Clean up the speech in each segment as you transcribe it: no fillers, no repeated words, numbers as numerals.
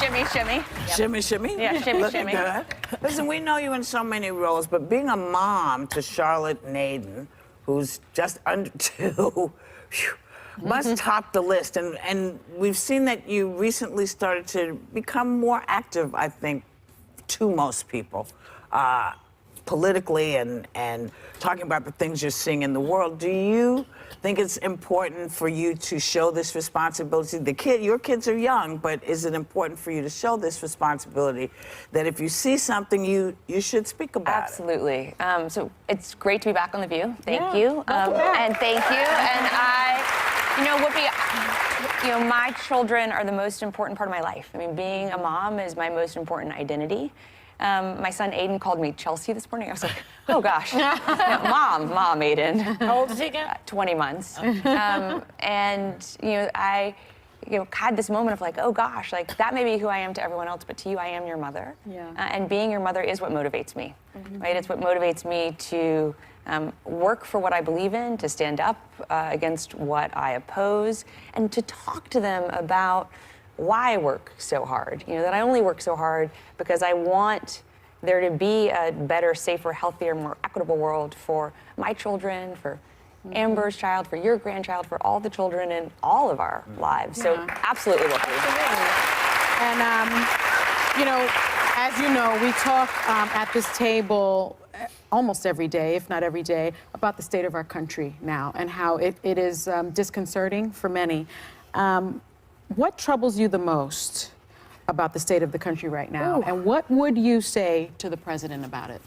shimmy, shimmy. Yep. Shimmy, shimmy? Yeah, shimmy, Looking shimmy. good. Listen, we know you in so many roles, but being a mom to Charlotte and Aiden, who's just under 2, must top the list. And we've seen that you recently started to become more active, I think, to most people, politically and talking about the things you're seeing in the world. Do you think it's important for you to show this responsibility? Your kids are young, but is it important for you to show this responsibility that if you see something, you should speak about Absolutely. So it's great to be back on The View. Thank you. Welcome back. And thank you. And Whoopi, my children are the most important part of my life. I mean, being a mom is my most important identity. My son Aiden called me Chelsea this morning. I was like, oh gosh. No, mom, Aiden. How old is he again? 20 months. I had this moment of like, oh gosh, like that may be who I am to everyone else, but to you, I am your mother. Yeah. And being your mother is what motivates me, right? It's what motivates me to work for what I believe in, to stand up against what I oppose, and to talk to them about why I work so hard. That I only work so hard because I want there to be a better, safer, healthier, more equitable world for my children, for Amber's child, for your grandchild, for all the children in all of our lives. So absolutely will be. And, as you know, we talk at this table almost every day, if not every day, about the state of our country now and how it is disconcerting for many. What troubles you the most about the state of the country right now? Ooh. And what would you say to the president about it?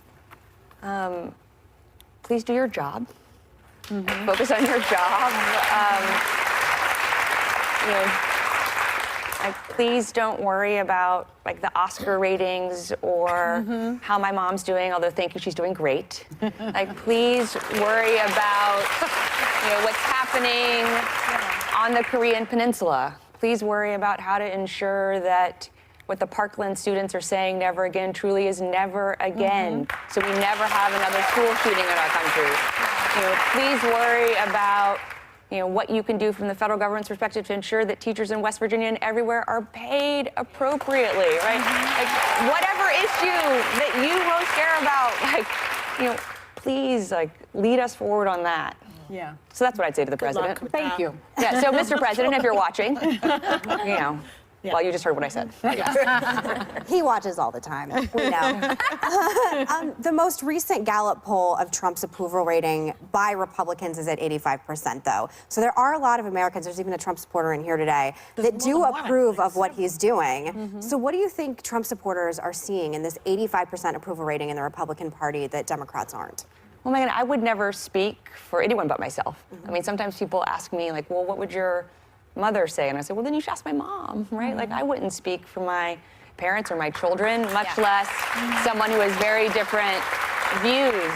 Please do your job. Focus on your job. Please don't worry about like the Oscar ratings or how my mom's doing, although thank you, she's doing great. Please worry about what's happening on the Korean Peninsula. Please worry about how to ensure that what the Parkland students are saying, never again, truly is never again. So we never have another school shooting in our country. Please worry about what you can do from the federal government's perspective to ensure that teachers in West Virginia and everywhere are paid appropriately, right? Whatever issue that you most care about, please, lead us forward on that. Yeah. So that's what I'd say to the president. Thank you. Yeah, so Mr. President, if you're watching, well, you just heard what I said. He watches all the time, we know. The most recent Gallup poll of Trump's approval rating by Republicans is at 85%, though. So there are a lot of Americans, there's even a Trump supporter in here today, that do approve of what he's doing. So what do you think Trump supporters are seeing in this 85% approval rating in the Republican Party that Democrats aren't? Well, Megan, I would never speak for anyone but myself. I mean, sometimes people ask me, well, what would your mother say? And I say, well, then you should ask my mom, right? I wouldn't speak for my parents or my children, much less someone who has very different views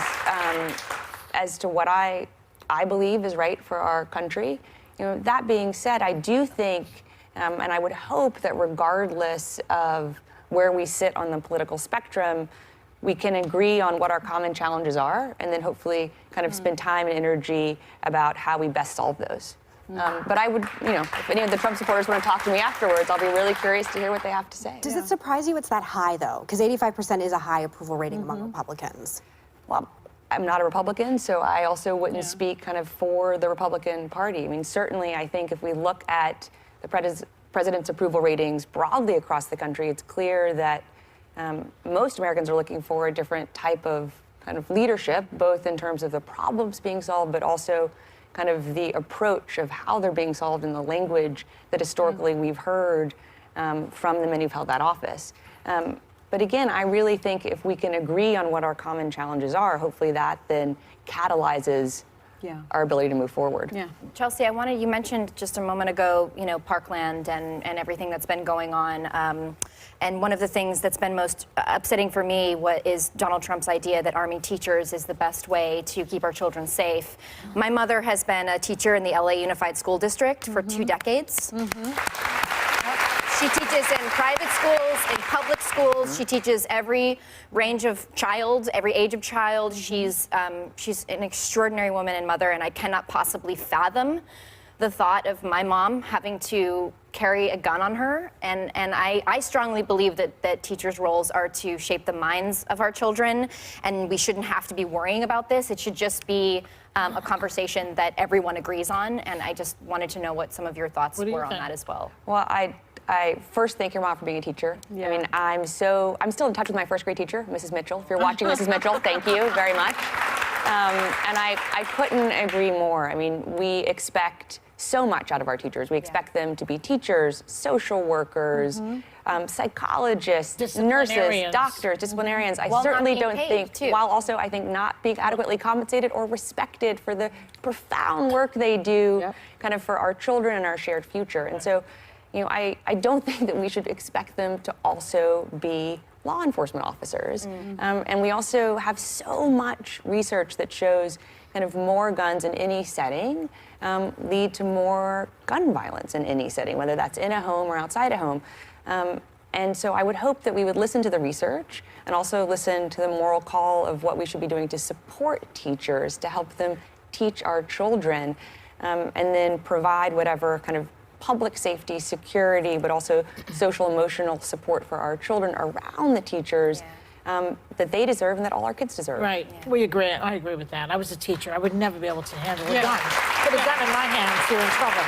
as to what I believe is right for our country. That being said, I do think, and I would hope that regardless of where we sit on the political spectrum, we can agree on what our common challenges are, and then hopefully kind of spend time and energy about how we best solve those. But I would, if any of the Trump supporters want to talk to me afterwards, I'll be really curious to hear what they have to say. Does it surprise you it's that high, though? Because 85% is a high approval rating among Republicans. Well, I'm not a Republican, so I also wouldn't speak kind of for the Republican Party. I mean, certainly I think if we look at the president's approval ratings broadly across the country, it's clear that most Americans are looking for a different type of kind of leadership, both in terms of the problems being solved, but also kind of the approach of how they're being solved in the language that historically we've heard from the men who've held that office. But again, I really think if we can agree on what our common challenges are, hopefully that then catalyzes our ability to move forward. Yeah. Chelsea, you mentioned just a moment ago, Parkland and everything that's been going on. And one of the things that's been most upsetting for me is Donald Trump's idea that arming teachers is the best way to keep our children safe. My mother has been a teacher in the LA Unified School District for 2 decades. She teaches in private schools, in public schools. She teaches every range of child, every age of child. She's an extraordinary woman and mother, and I cannot possibly fathom the thought of my mom having to carry a gun on her, and I strongly believe that teachers' roles are to shape the minds of our children, and we shouldn't have to be worrying about this. It should just be a conversation that everyone agrees on, and I just wanted to know what some of your thoughts were on that as well. Well, I first thank your mom for being a teacher. Yeah. I mean, I'm still in touch with my first grade teacher, Mrs. Mitchell. If you're watching, Mrs. Mitchell, thank you very much. And I couldn't agree more. I mean, we expect so much out of our teachers. We expect them to be teachers, social workers, psychologists, nurses, doctors, disciplinarians. I While certainly not being don't paid, think, too. while also I think not being adequately compensated or respected for the profound work they do kind of for our children and our shared future. And so, you know, I don't think that we should expect them to also be law enforcement officers. And we also have so much research that shows kind of more guns in any setting lead to more gun violence in any setting, whether that's in a home or outside a home. And so I would hope that we would listen to the research and also listen to the moral call of what we should be doing to support teachers, to help them teach our children, and then provide whatever kind of public safety, security, but also social emotional support for our children around the teachers that they deserve and that all our kids deserve. Right. We agree. I agree with that. I was a teacher. I would never be able to handle a gun. Put a gun in my hands, you're in trouble.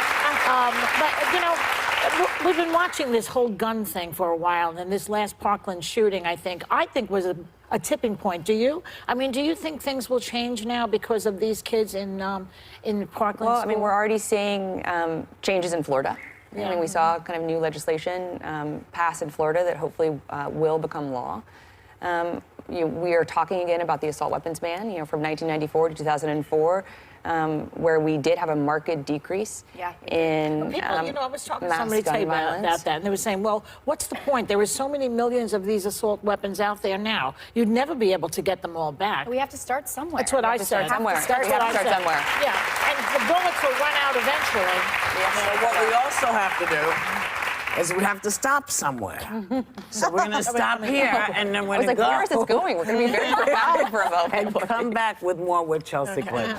But, you know, we've been watching this whole gun thing for a while, and this last Parkland shooting, I think was a tipping point. Do you? I mean, do you think things will change now because of these kids in Parkland? Well, I mean, we're already seeing changes in Florida. I mean, we saw kind of new legislation pass in Florida that hopefully will become law. We are talking again about the assault weapons ban, you know, from 1994 to 2004, where we did have a marked decrease in people, you know, I was talking to mass somebody gun today about violence. that, and they were saying, well, what's the point? There were so many millions of these assault weapons out there now. You'd never be able to get them all back. We have to start somewhere. That's what I said. start somewhere. That's We what have to I start said. somewhere. Yeah, and the bullets will run out eventually. So what we also have to do is we have to stop somewhere. So we're going to stop here, and then we're I was going to like, go. where is this going? We're going to be very profound for a moment. And come back with more with Chelsea Clinton.